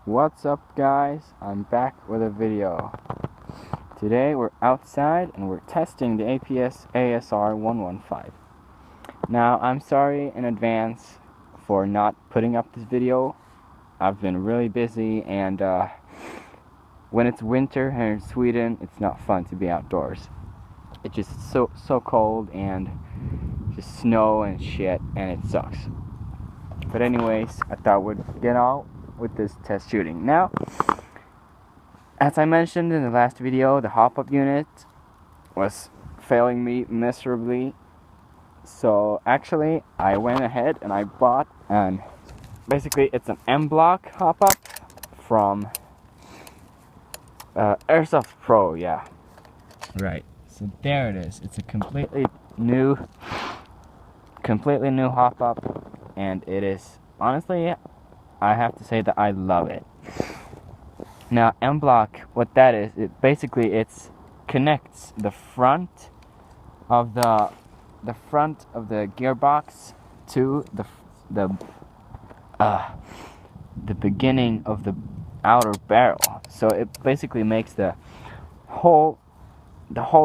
What's up, guys? I'm back with a video. Today we're outside and we're testing the APS ASR115. Now, I'm sorry in advance for not putting up this video. I've been really busy, and when it's winter here in Sweden, it's not fun to be outdoors. It's just so cold and just snow and shit, and it sucks. But anyways, I thought we'd get out with this test shooting. Now, as I mentioned in the last video, the hopup unit was failing me miserably. So actually, I went ahead and I bought basically it's an M-block hopup from AIRSOFT Pro, yeah. Right. So there it is. It's a completely new hopup, and it is, honestly, I have to say that I love it. Now, M-block, what that is, it connects the front of the gearbox to the beginning of the outer barrel. So it basically makes the whole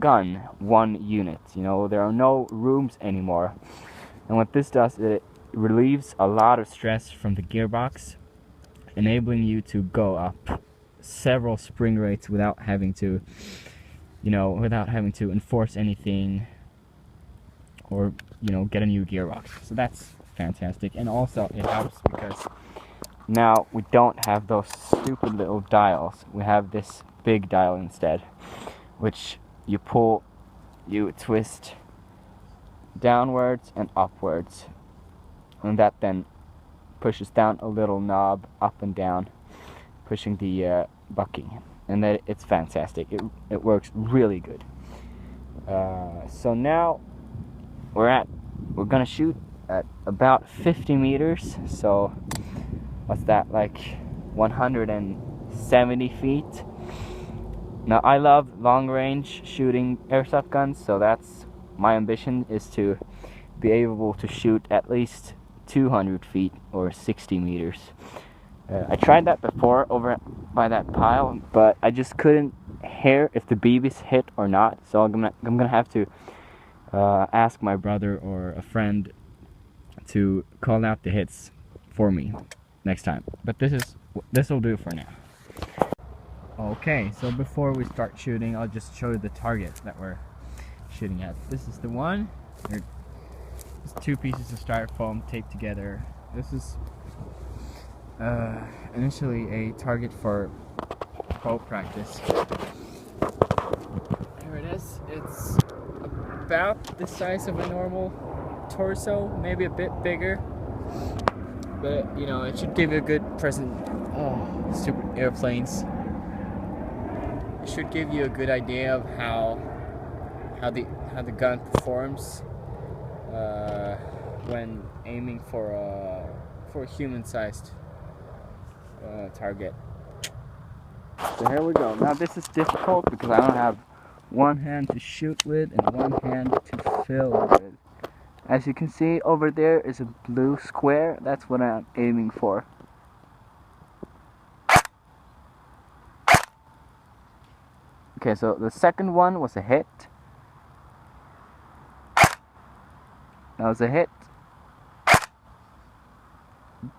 gun one unit. You know, there are no rooms anymore. And what this does, it relieves a lot of stress from the gearbox, enabling you to go up several spring rates without having to enforce anything or, get a new gearbox. So that's fantastic. And also it helps because now we don't have those stupid little dials. We have this big dial instead, which you twist downwards and upwards, and that then pushes down a little knob up and down, pushing the bucking, and that it's fantastic. It works really good. So now we're gonna shoot at about 50 meters. So what's that, like 170 feet? Now, I love long-range shooting airsoft guns, so that's my ambition, is to be able to shoot at least 200 feet or 60 meters. I tried that before over by that pile, but I just couldn't hear if the BBs hit or not. So I'm gonna have to ask my brother or a friend to call out the hits for me next time. But this will do for now. Okay, so before we start shooting, I'll just show you the target that we're shooting at. This is the one. There's two pieces of styrofoam taped together. This is initially a target for pro practice. Here it is. It's about the size of a normal torso, maybe a bit bigger. But it should give you a good present. Oh, stupid airplanes. It should give you a good idea of how the gun performs when aiming for a human-sized target. So here we go. Now this is difficult because I don't have one hand to shoot with and one hand to fill with. As you can see, over there is a blue square. That's what I'm aiming for. Okay, so the second one was a hit. That was a hit.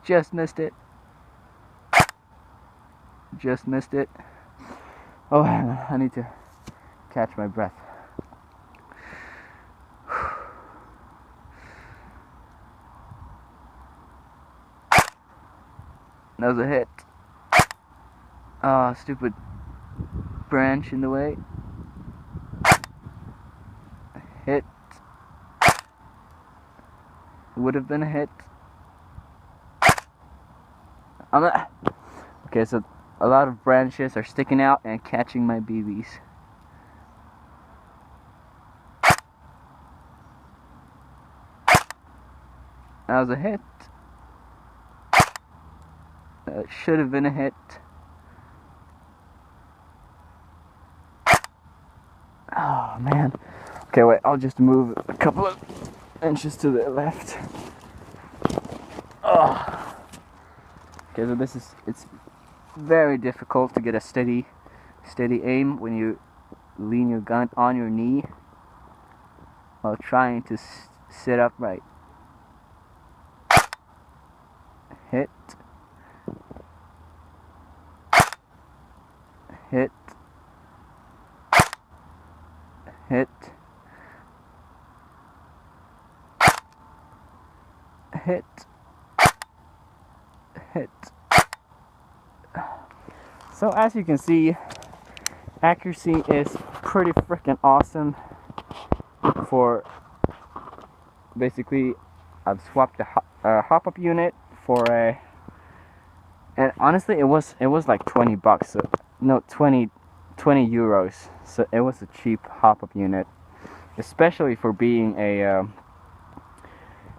Just missed it. Just missed it. Oh, I need to catch my breath. That was a hit. Ah, stupid branch in the way. Hit. Would have been a hit. Okay, so a lot of branches are sticking out and catching my BBs. That was a hit. That should have been a hit. Oh man. Okay, wait, I'll just move a couple of inches to the left. Oh. Okay, so it's very difficult to get a steady aim when you lean your gun on your knee while trying to sit upright. Hit. Hit. Hit. Hit. Hit. So as you can see, accuracy is pretty freaking awesome. For basically, I've swapped the hop-up unit for a, and honestly it was like 20 bucks, so no, 20 euros, so it was a cheap hop-up unit, especially for being a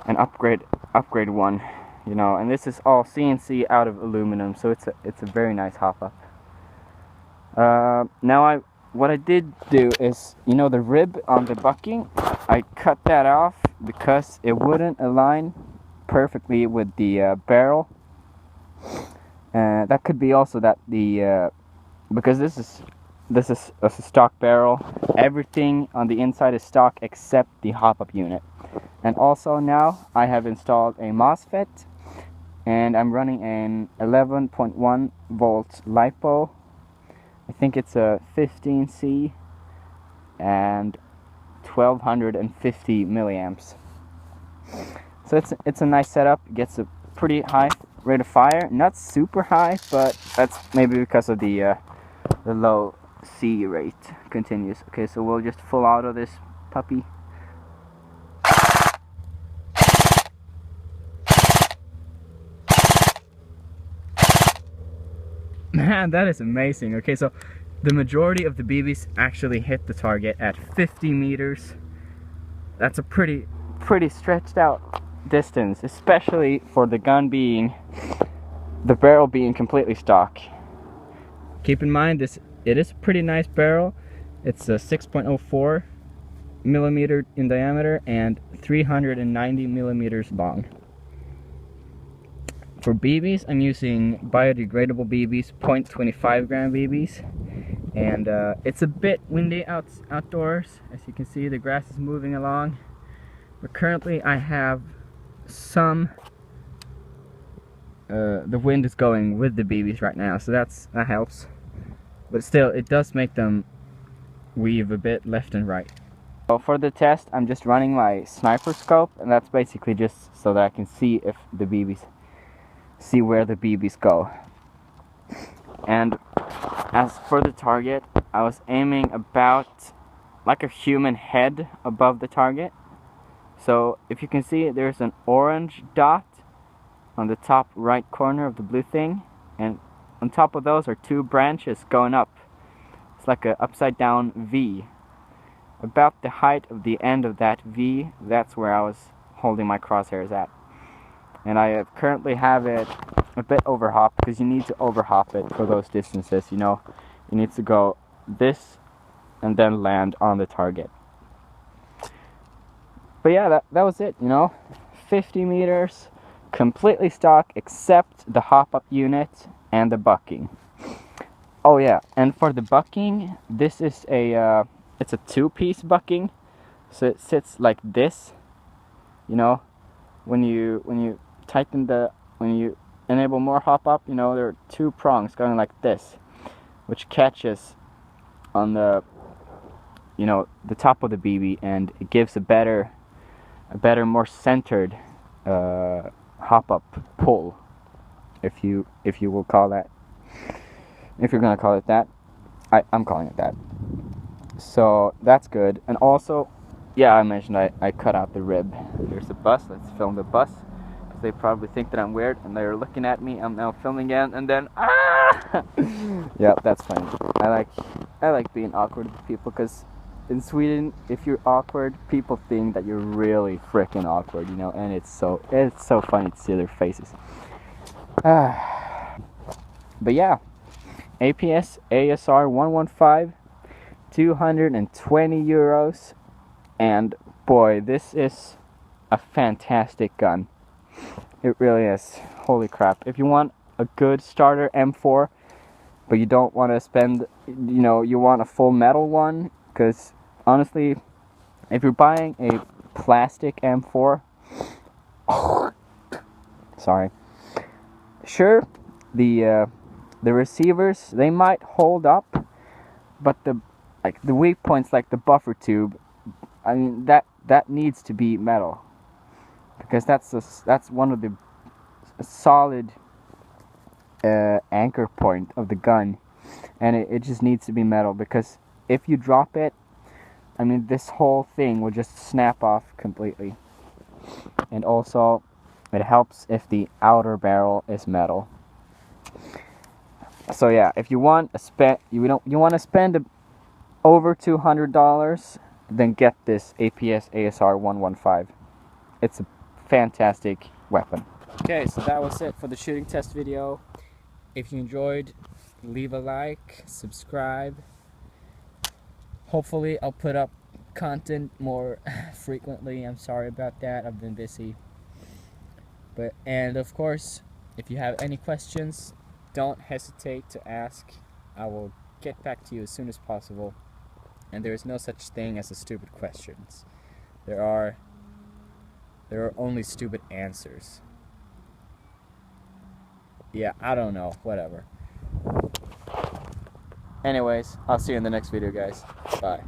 an upgrade one, you know. And this is all CNC out of aluminum, so it's a very nice hop-up. Now what I did do is, you know, the rib on the bucking, I cut that off because it wouldn't align perfectly with the barrel. That could be also that the because this is a stock barrel. Everything on the inside is stock except the hop-up unit. And also now I have installed a MOSFET, and I'm running an 11.1 volt lipo. I think it's a 15C and 1250 milliamps. So it's a nice setup. It gets a pretty high rate of fire. Not super high, but that's maybe because of the low C rate. Continues. Okay, so we'll just full auto this puppy. Man, that is amazing. Okay, so the majority of the BBs actually hit the target at 50 meters. That's a pretty stretched out distance, especially for the gun being, the barrel being completely stock. Keep in mind, it is a pretty nice barrel. It's a 6.04 millimeter in diameter and 390 millimeters long. For BBs, I'm using biodegradable BBs, 0.25 gram BBs, and it's a bit windy outdoors. As you can see, the grass is moving along, but currently I have some, the wind is going with the BBs right now, so that helps, but still it does make them weave a bit left and right. So for the test, I'm just running my sniper scope, and that's basically just so that I can see if the BBs, see where the BBs go. And as for the target, I was aiming about like a human head above the target. So if you can see, there's an orange dot on the top right corner of the blue thing, and on top of those are two branches going up. It's like an upside down V. About the height of the end of that V, that's where I was holding my crosshairs at. And I currently have it a bit overhop, because you need to overhop it for those distances, you know. You need to go this and then land on the target. But yeah, that was it, you know. 50 meters, completely stock except the hop-up unit and the bucking. Oh yeah, and for the bucking, this is a it's a two-piece bucking, so it sits like this, you know. When you tighten when you enable more hop-up, you know, there are two prongs going like this, which catches on the, you know, the top of the BB, and it gives a better, more centered hop-up pull, if you will call that, if you're gonna call it that. I'm calling it that. So that's good. And also, yeah, I mentioned I cut out the rib. There's a bus. Let's film the bus. They probably think that I'm weird, and they're looking at me. I'm now filming again, and then yeah, that's funny. I like being awkward with people, because in Sweden, if you're awkward, people think that you're really freaking awkward, you know. And it's so funny to see their faces. But yeah, APS ASR115, 220 euros, and boy, this is a fantastic gun. It really is. Holy crap. If you want a good starter M4, but you don't want to spend, you want a full metal one, because honestly, if you're buying a plastic M4, sorry, sure, the receivers, they might hold up, but the weak points, like the buffer tube, I mean, that needs to be metal, because that's one of the solid anchor point of the gun, and it just needs to be metal, because if you drop it, I mean, this whole thing will just snap off completely. And also, it helps if the outer barrel is metal. So yeah, if you want you want to spend over $200, then get this APS ASR115. It's a fantastic weapon. Okay, so that was it for the shooting test video. If you enjoyed, leave a like, subscribe. Hopefully I'll put up content more frequently. I'm sorry about that, I've been busy. And of course, if you have any questions, don't hesitate to ask. I will get back to you as soon as possible. And there is no such thing as a stupid questions. There are only stupid answers. Yeah, I don't know, whatever. Anyways, I'll see you in the next video, guys. Bye.